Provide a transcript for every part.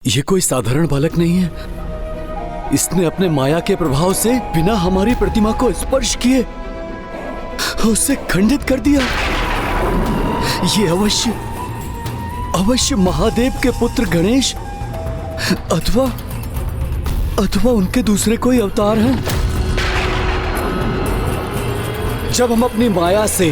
ये कोई साधारण बालक नहीं है। इसने अपने माया के प्रभाव से बिना हमारी प्रतिमा को स्पर्श किए उसे खंडित कर दिया। ये अवश्य महादेव के पुत्र गणेश अथवा उनके दूसरे कोई अवतार हैं। जब हम अपनी माया से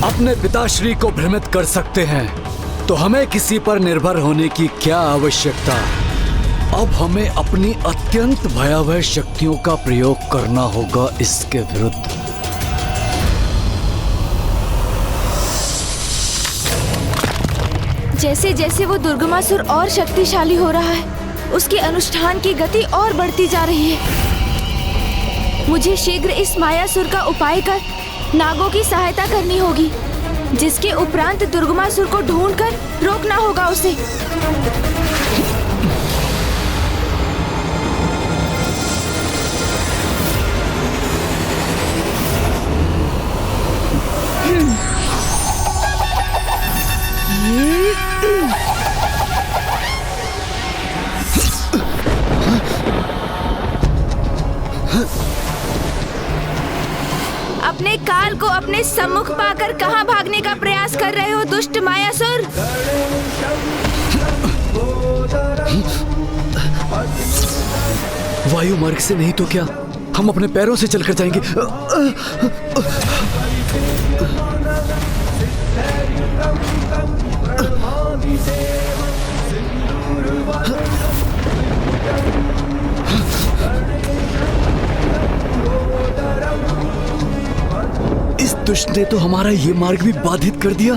अपने पिताश्री को भ्रमित कर सकते हैं तो हमें किसी पर निर्भर होने की क्या आवश्यकता। अब हमें अपनी अत्यंत भयावह शक्तियों का प्रयोग करना होगा इसके विरुद्ध। जैसे जैसे वो दुर्गमासुर और शक्तिशाली हो रहा है, उसके अनुष्ठान की गति और बढ़ती जा रही है। मुझे शीघ्र इस मायासुर का उपाय कर नागों की सहायता करनी होगी, जिसके उपरांत दुर्गमासुर को ढूंढकर रोकना होगा उसे। अपने काल को अपने सम्मुख पाकर कहां भागने का प्रयास कर रहे हो दुष्ट मायासुर? वायु मार्ग से नहीं तो क्या हम अपने पैरों से चलकर जाएंगे। इस दुष्ट ने तो हमारा ये मार्ग भी बाधित कर दिया।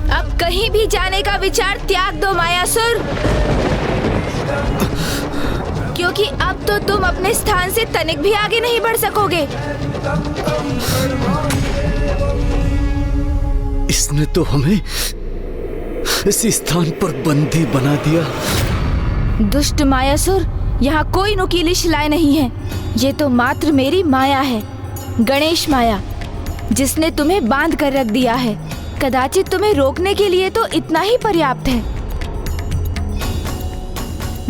अब कहीं भी जाने का विचार त्याग दो मायासुर, क्योंकि अब तो तुम अपने स्थान से तनिक भी आगे नहीं बढ़ सकोगे। इसने तो हमें इसी स्थान पर बंदी बना दिया। दुष्ट मायासुर, यहाँ कोई नुकीली शिलाएं नहीं है। ये तो मात्र मेरी माया है, गणेश माया, जिसने तुम्हें बांध कर रख दिया है। कदाचित तुम्हें रोकने के लिए तो इतना ही पर्याप्त है।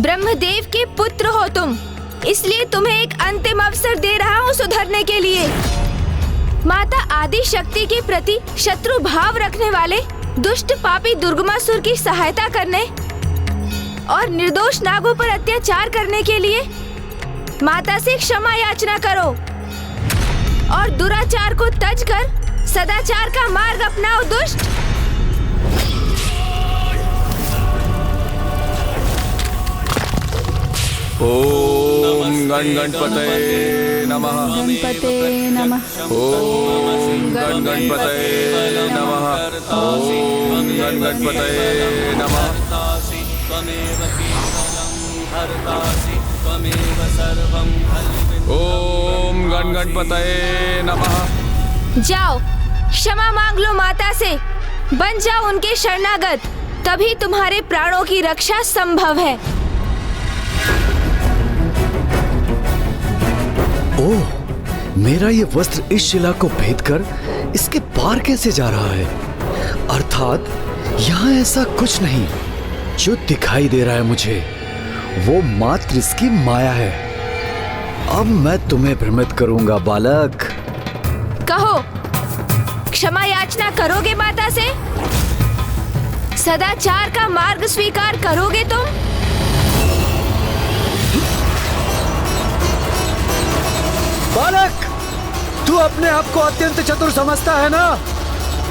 ब्रह्मदेव के पुत्र हो तुम, इसलिए तुम्हें एक अंतिम अवसर दे रहा हूँ सुधरने के लिए। माता आदि शक्ति के प्रति शत्रु भाव रखने वाले दुष्ट पापी दुर्गमासुर की सहायता करने और निर्दोष नागों पर अत्याचार करने के लिए माता से क्षमा याचना करो और दुराचार को तज कर सदाचार का मार्ग अपनाओ दुष्ट। ओम गणपतये नमः। गणपते नमः। ओम गणपतये नमः। ओम गणपतये नमः। ओम गणपतये नमः। जाओ, क्षमा मांग लो माता से, बन जाओ उनके शरणागत, तभी तुम्हारे प्राणों की रक्षा संभव है। ओह, मेरा ये वस्त्र इस शिला को भेद कर इसके पार कैसे जा रहा है? अर्थात यहाँ ऐसा कुछ नहीं। जो दिखाई दे रहा है मुझे वो मात्र इसकी माया है। अब मैं तुम्हें भ्रमित करूंगा बालक। कहो, क्षमा याचना करोगे माता से? सदाचार का मार्ग स्वीकार करोगे तुम? बालक, तू अपने आप को अत्यंत चतुर समझता है ना,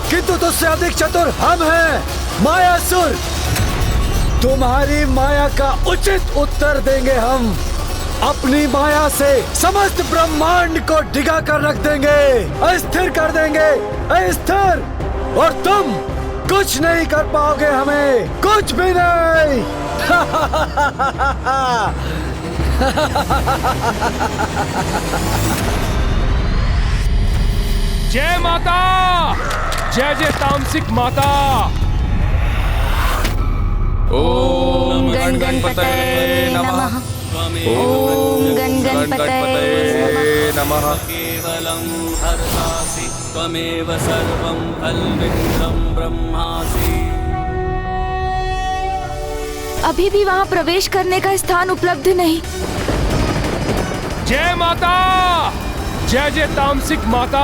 किंतु तुझसे अधिक चतुर हम हैं मायासुर। तुम्हारी माया का उचित उत्तर देंगे हम। अपनी माया से समस्त ब्रह्मांड को डिगा कर रख देंगे, अस्थिर कर देंगे, अस्थिर। और तुम कुछ नहीं कर पाओगे हमें, कुछ भी नहीं। जय माता, जय जय तामसिक माता। ओम गणपतये नमः। ओम गण गणपतये नमः। केवलं हरसासि त्वमेव सर्वं खल्विन्द्रं ब्रह्मासि। अभी भी वहाँ प्रवेश करने का स्थान उपलब्ध नहीं। जय माता, जय जय तामसिक माता।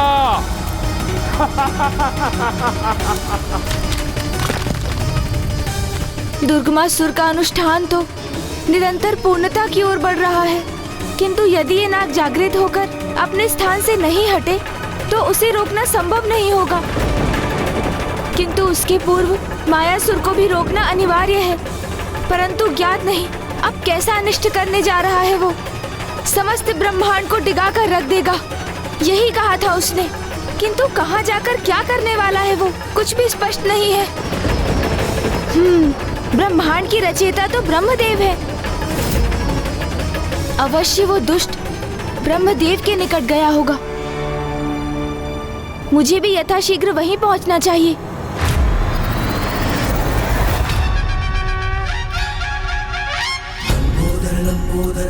दुर्गमासुर का अनुष्ठान तो निरंतर पूर्णता की ओर बढ़ रहा है, किंतु यदि ये नाग जागृत होकर अपने स्थान से नहीं हटे तो उसे रोकना संभव नहीं होगा। किंतु उसके पूर्व मायासुर को भी रोकना अनिवार्य है, परंतु ज्ञात नहीं अब कैसा अनिष्ट करने जा रहा है। वो समस्त ब्रह्मांड को डिगा कर रख देगा, यही कहा था उसने, किंतु कहाँ जाकर क्या करने वाला है वो कुछ भी स्पष्ट नहीं है। ब्रह्मांड की रचयिता तो ब्रह्मदेव है। अवश्य वो दुष्ट ब्रह्मदेव के निकट गया होगा। मुझे भी यथाशीघ्र वहीं पहुंचना चाहिए। लंबोदर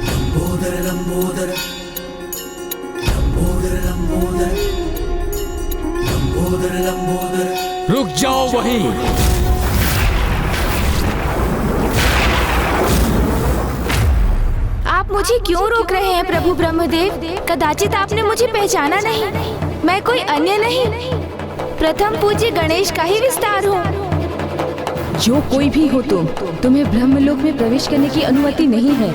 लंबोदर लंबोदर लंबोदर लंबोदर लंबोदर लंबोदर। रुक जाओ वहीं। आप मुझे क्यों रोक रहे हैं प्रभु ब्रह्मदेव? कदाचित आपने मुझे पहचाना नहीं। मैं कोई अन्य नहीं, प्रथम पूज्य गणेश का ही विस्तार हूँ। जो कोई भी हो तुम्हें ब्रह्मलोक में प्रवेश करने की अनुमति नहीं है।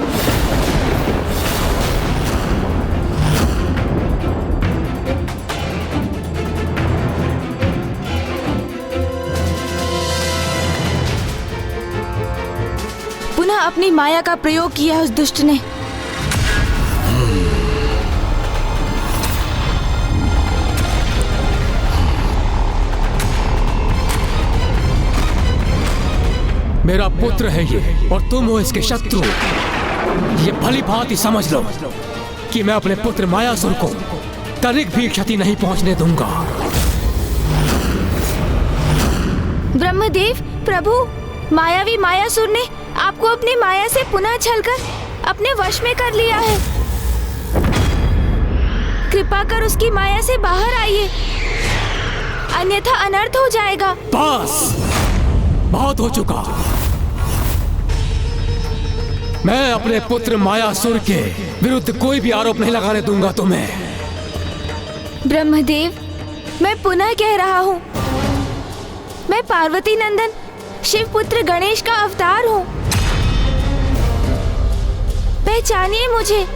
पुनः अपनी माया का प्रयोग किया उस दुष्ट ने। मेरा पुत्र है ये और तुम हो इसके शत्रु। ये भली भांति समझ लो कि मैं अपने पुत्र मायासुर को तनिक भी क्षति नहीं पहुंचने दूंगा। ब्रह्मदेव प्रभु, मायावी मायासुर ने आपको अपनी माया से पुनः छलकर अपने वश में कर लिया है। कृपा कर उसकी माया से बाहर आइए, अन्यथा अनर्थ हो जाएगा। बस बहुत हो चुका। मैं अपने पुत्र मायासुर के विरुद्ध कोई भी आरोप नहीं लगाने दूंगा तुम्हें। ब्रह्मदेव, मैं पुनः कह रहा हूँ, मैं पार्वती नंदन शिवपुत्र गणेश का अवतार हूँ। पहचानिए मुझे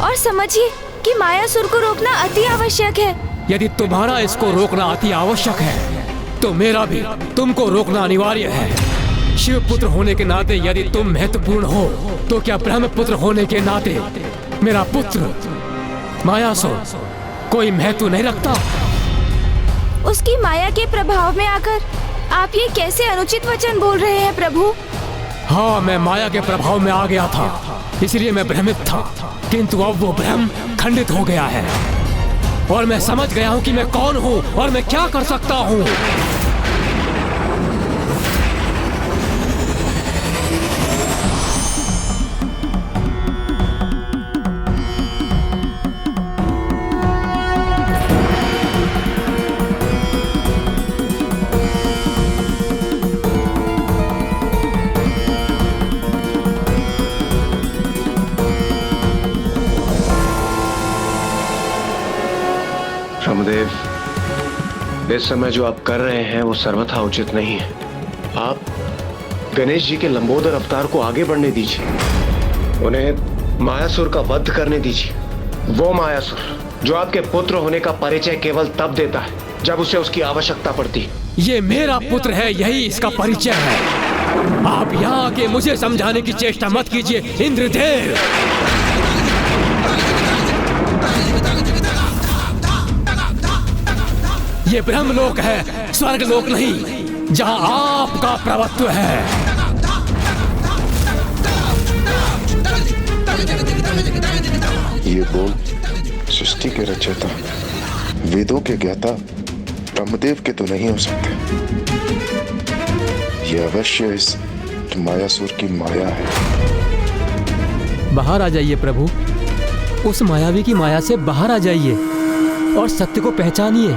और समझिए कि मायासुर को रोकना अति आवश्यक है। यदि तुम्हारा इसको रोकना अति आवश्यक है तो मेरा भी तुमको रोकना अनिवार्य है। शिवपुत्र होने के नाते यदि तुम महत्वपूर्ण हो तो क्या ब्रह्मपुत्र होने के नाते मेरा पुत्र मायासुर कोई महत्व नहीं रखता? उसकी माया के प्रभाव में आकर आप ये कैसे अनुचित वचन बोल रहे हैं प्रभु? हाँ, मैं माया के प्रभाव में आ गया था, इसलिए मैं भ्रमित था, किंतु अब वो भ्रम खंडित हो गया है और मैं समझ गया हूँ कि मैं कौन हूँ और मैं क्या कर सकता हूँ। ब्रह्मदेव, इस समय जो आप कर रहे हैं वो सर्वथा उचित नहीं है। आप गणेश जी के लंबोदर अवतार को आगे बढ़ने दीजिए, उन्हें मायासुर का वध करने दीजिए। वो मायासुर जो आपके पुत्र होने का परिचय केवल तब देता है जब उसे उसकी आवश्यकता पड़ती है। ये मेरा पुत्र है, यही इसका परिचय है। आप यहाँ आके मुझे समझाने की चेष्टा मत कीजिए इंद्रदेव। ये ब्रह्मलोक है, स्वर्गलोक नहीं, जहाँ आपका प्रभुत्व है। ये बोल सृष्टि के रचयिता, वेदों के ज्ञाता ब्रह्मदेव के तो नहीं हो सकते। ये अवश्य इस मायासुर की माया है। बाहर आ जाइए प्रभु। उस मायावी की माया से बाहर आ जाइए और सत्य को पहचानिए।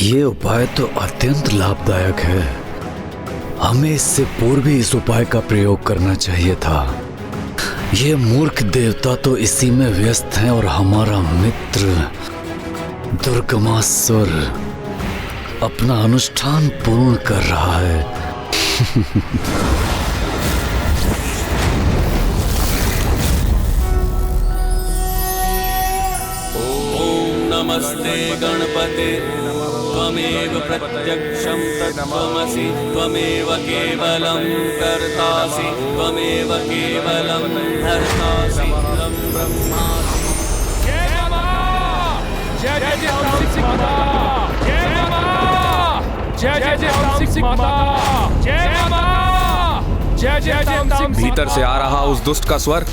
ये उपाय तो अत्यंत लाभदायक है। हमें इससे पूर्व ही इस उपाय का प्रयोग करना चाहिए था। ये मूर्ख देवता तो इसी में व्यस्त हैं और हमारा मित्र दुर्गमासुर अपना अनुष्ठान पूर्ण कर रहा है। ओम नमस्ते गणपते त्वमेव प्रत्यक्षं तत्त्वमसि त्वमेव केवलं कर्तासि त्वमेव केवलं हर्तासि त्वं ब्रह्मासि। जय जय जय तामसिक माता, जय माता, जय जय जय तामसिक माता, जय माता, जय जय तामसिक। भीतर से आ रहा उस दुष्ट का स्वर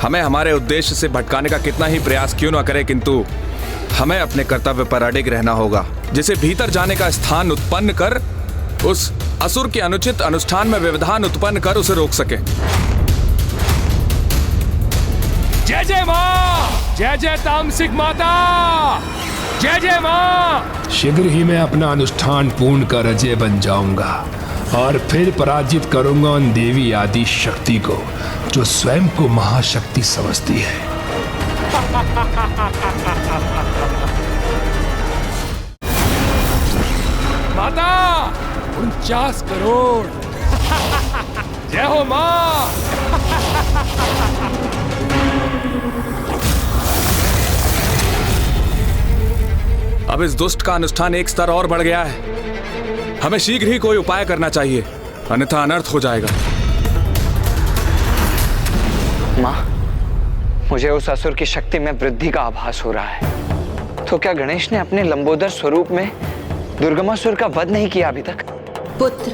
हमें हमारे उद्देश्य से भटकाने का कितना ही प्रयास क्यों न करे, किंतु हमें अपने कर्तव्य पर अडिग रहना होगा, जिसे भीतर जाने का स्थान उत्पन्न कर उस असुर के अनुचित अनुष्ठान में व्यवधान उत्पन्न कर उसे रोक सके। जय जय माँ, जय जय तामसिक माता, जय जय माँ। शीघ्र ही मैं अपना अनुष्ठान पूर्ण कर अजय बन जाऊंगा और फिर पराजित करूंगा उन देवी आदि शक्ति को जो स्वयं को महाशक्ति समझती है। माता 49 करोड़। जय हो माँ। अब इस दुष्ट का अनुष्ठान एक स्तर और बढ़ गया है। हमें शीघ्र ही कोई उपाय करना चाहिए, अन्यथा अनर्थ हो जाएगा। माँ, मुझे उस असुर की शक्ति में वृद्धि का आभास हो रहा है। तो क्या गणेश ने अपने लंबोदर स्वरूप में दुर्गमासुर का वध नहीं किया अभी तक? पुत्र,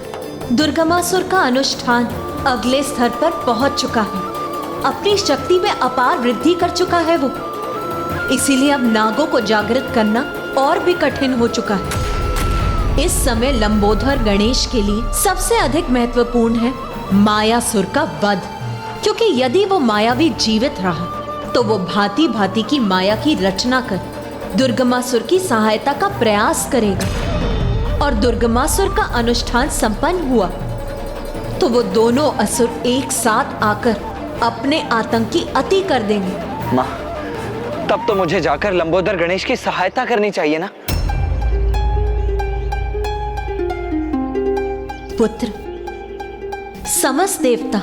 दुर्गमासुर का अनुष्ठान अगले स्तर पर पहुंच चुका है। अपनी शक्ति में अपार वृद्धि कर चुका है वो। इसीलिए अब नागों को जागृत करना और भी कठिन हो चुका है। इस समय लंबोदर गणेश के लिए सबसे अधिक महत्वपूर्ण है मायासुर का वध, क्योंकि यदि वो मायावी जीवित रहा तो वो भांति भांति की माया की रचना कर दुर्गमासुर की सहायता का प्रयास करेगा, और दुर्गमासुर का अनुष्ठान संपन्न हुआ तो वो दोनों असुर एक साथ आकर अपने आतंक की अति कर देंगे। माँ, तब तो मुझे जाकर लंबोदर गणेश की सहायता करनी चाहिए ना? पुत्र, समस्त देवता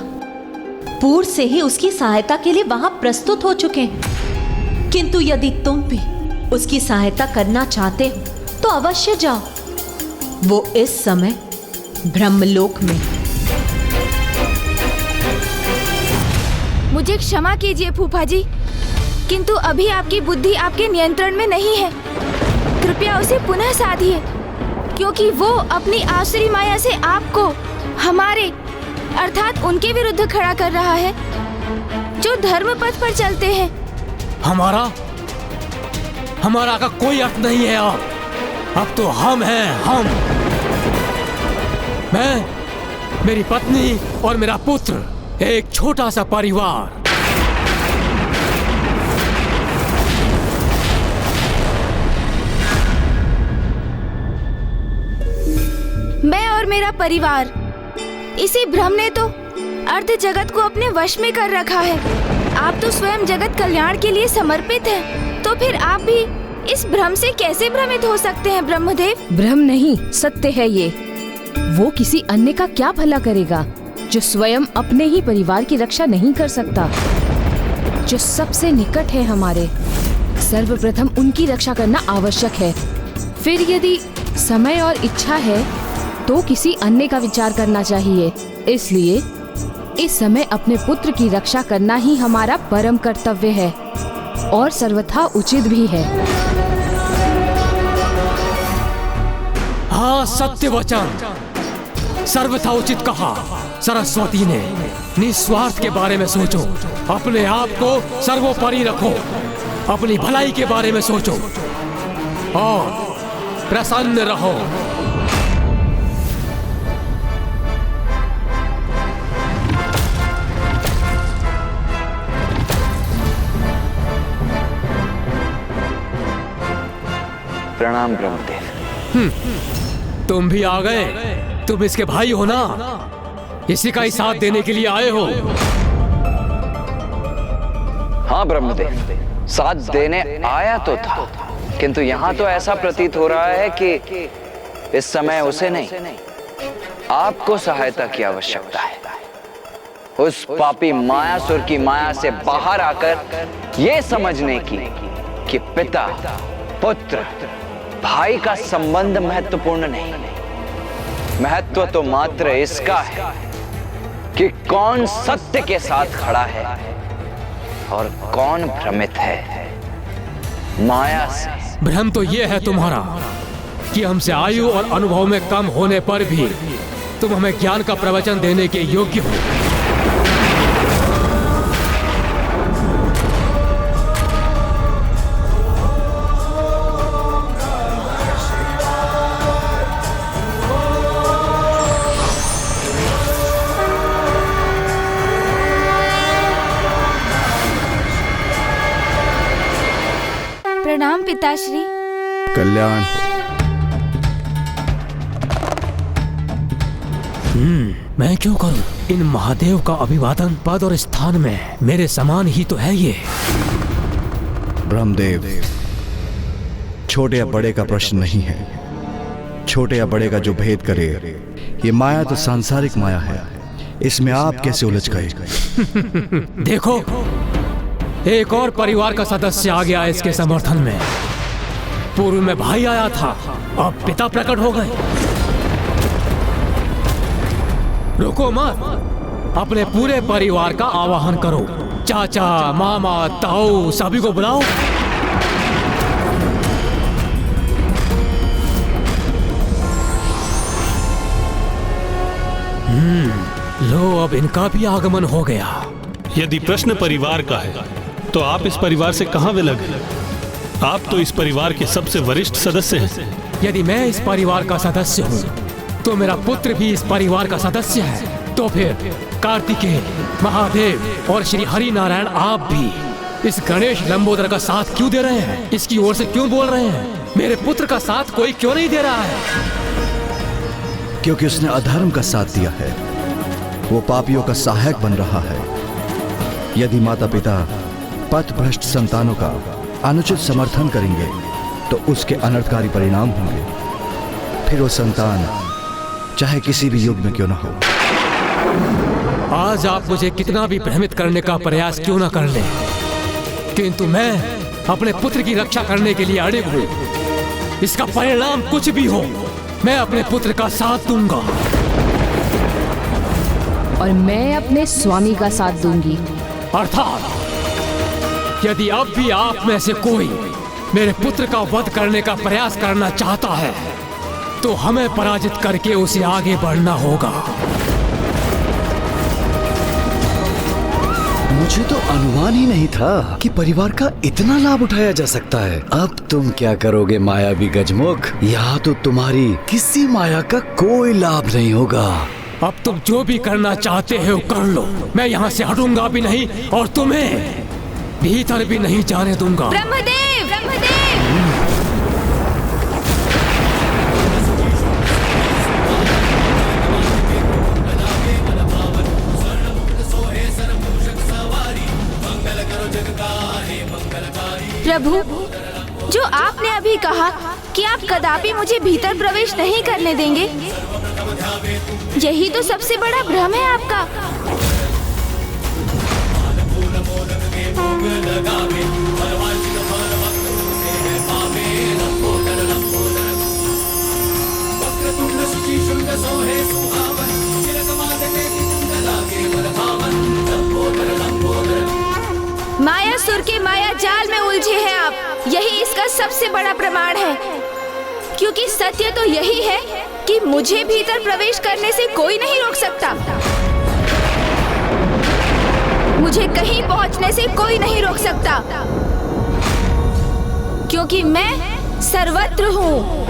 पूर्व से ही उसकी सहायता के लिए वहां प्रस्तुत हो चुके हैं, किंतु यदि तुम भी उसकी सहायता करना चाहते हो तो अवश्य जाओ। वो इस समय ब्रह्मलोक में। मुझे क्षमा कीजिए फूफा जी, किंतु अभी आपकी बुद्धि आपके नियंत्रण में नहीं है। कृपया उसे पुनः साधिए, क्योंकि वो अपनी आसुरी माया से आपको हमारे अर्थात उनके विरुद्ध खड़ा कर रहा है जो धर्म पथ पर चलते हैं। हमारा का कोई अर्थ नहीं है। अब तो हम हैं, हम। मैं, मेरी पत्नी और मेरा पुत्र, एक छोटा सा परिवार। मैं और मेरा परिवार, इसी भ्रम ने तो अर्ध जगत को अपने वश में कर रखा है। आप तो स्वयं जगत कल्याण के लिए समर्पित हैं, तो फिर आप भी इस भ्रम से कैसे भ्रमित हो सकते हैं ब्रह्मदेव? भ्रम नहीं, सत्य है ये। वो किसी अन्य का क्या भला करेगा जो स्वयं अपने ही परिवार की रक्षा नहीं कर सकता, जो सबसे निकट है हमारे। सर्वप्रथम उनकी रक्षा करना आवश्यक है, फिर यदि समय और इच्छा है तो किसी अन्य का विचार करना चाहिए। इसलिए इस समय अपने पुत्र की रक्षा करना ही हमारा परम कर्तव्य है और सर्वथा उचित भी है। हाँ, सत्य वचन, सर्वथा उचित कहा। सरस्वती ने निस्वार्थ के बारे में सोचो, अपने आप को सर्वोपरि रखो, अपनी भलाई के बारे में सोचो और प्रसन्न रहो। प्रणाम ब्रह्मदेव। तुम भी आ गए। तुम इसके भाई हो ना, इसी का ही साथ देने के लिए आए हो। हाँ ब्रह्मदेव, साथ देने आया तो था, किंतु यहाँ तो ऐसा प्रतीत हो रहा है कि इस समय उसे नहीं, आपको सहायता की आवश्यकता है। उस पापी मायासुर की माया से बाहर आकर ये समझने की कि पिता पुत्र भाई का संबंध महत्वपूर्ण नहीं, महत्व तो मात्र इसका है कि कौन सत्य के साथ खड़ा है और कौन भ्रमित है माया से। भ्रम तो ये है तुम्हारा कि हमसे आयु और अनुभव में कम होने पर भी तुम हमें ज्ञान का प्रवचन देने के योग्य हो। प्रणाम पिताश्री। कल्याण हो। मैं क्यों करूं? इन महादेव का अभिवादन पद और स्थान में मेरे समान ही तो है ये। ब्रह्मदेव, छोटे या बड़े का प्रश्न नहीं है। छोटे या बड़े का जो भेद करे, ये माया तो सांसारिक माया है, इसमें आप कैसे उलझ गए? देखो, एक और परिवार का सदस्य आ गया इसके समर्थन में। पूर्व में भाई आया था, अब पिता प्रकट हो गए। रुको मत, अपने पूरे परिवार का आवाहन करो। चाचा, मामा, ताऊ सभी को बुलाओ। लो, अब इनका भी आगमन हो गया। यदि प्रश्न परिवार का है तो आप इस परिवार से कहां विलग हैं? आप तो इस परिवार के सबसे वरिष्ठ सदस्य हैं। यदि मैं इस परिवार का सदस्य हूँ तो मेरा पुत्र भी इस परिवार का सदस्य है। तो फिर कार्तिकेय, महादेव और श्री हरि नारायण आप भी इस गणेश लंबोदर का साथ क्यों दे रहे हैं? इसकी ओर से क्यों बोल रहे हैं? मेरे पुत्र का साथ कोई क्यों नहीं दे रहा है? क्योंकि उसने अधर्म का साथ दिया है, वो पापियों का सहायक बन रहा है। यदि माता पिता पथ भ्रष्ट संतानों का अनुचित समर्थन करेंगे तो उसके अनर्थकारी परिणाम होंगे। फिर वो संतान चाहे किसी भी युग में क्यों ना हो। आज आप मुझे कितना भी भ्रमित करने का प्रयास क्यों ना कर लें, किंतु मैं अपने पुत्र की रक्षा करने के लिए अड़िग हूं। इसका परिणाम कुछ भी हो, मैं अपने पुत्र का साथ दूंगा। और मैं अपने स्वामी का साथ दूंगी। अर्थात यदि अब भी आप में से कोई मेरे पुत्र का वध करने का प्रयास करना चाहता है तो हमें पराजित करके उसे आगे बढ़ना होगा। मुझे तो अनुमान ही नहीं था कि परिवार का इतना लाभ उठाया जा सकता है। अब तुम क्या करोगे मायावी गजमुख? यहाँ तो तुम्हारी किसी माया का कोई लाभ नहीं होगा। अब तुम जो भी करना चाहते हो कर लो, मैं यहाँ से हटूंगा भी नहीं और तुम्हें भीतर भी नहीं जाने दूंगा। ब्रह्मदेव, ब्रह्मदेव! प्रभु, जो आपने अभी कहा कि आप कदापि मुझे भीतर प्रवेश नहीं करने देंगे, यही तो सबसे बड़ा भ्रम है आपका। मायासुर के माया जाल में उलझे हैं आप, यही इसका सबसे बड़ा प्रमाण है। क्योंकि सत्य तो यही है कि मुझे भीतर प्रवेश करने से कोई नहीं रोक सकता। मुझे कहीं पहुंचने से कोई नहीं रोक सकता, क्योंकि मैं सर्वत्र हूँ।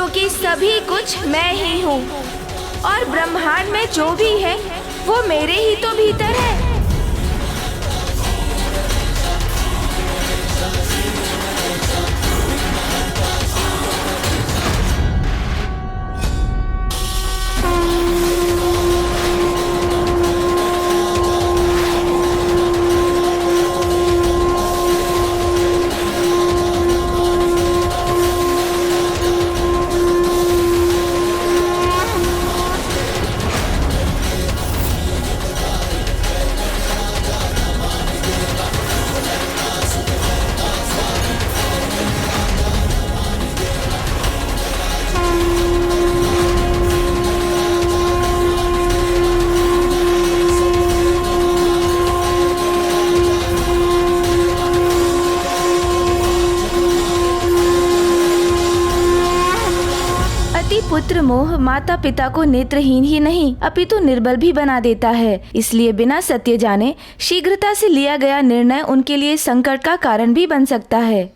क्योंकि सभी कुछ मैं ही हूँ और ब्रह्मांड में जो भी है वो मेरे ही तो भीतर है। पुत्र मोह माता पिता को नेत्रहीन ही नहीं अपितु निर्बल भी बना देता है। इसलिए बिना सत्य जाने शीघ्रता से लिया गया निर्णय उनके लिए संकट का कारण भी बन सकता है।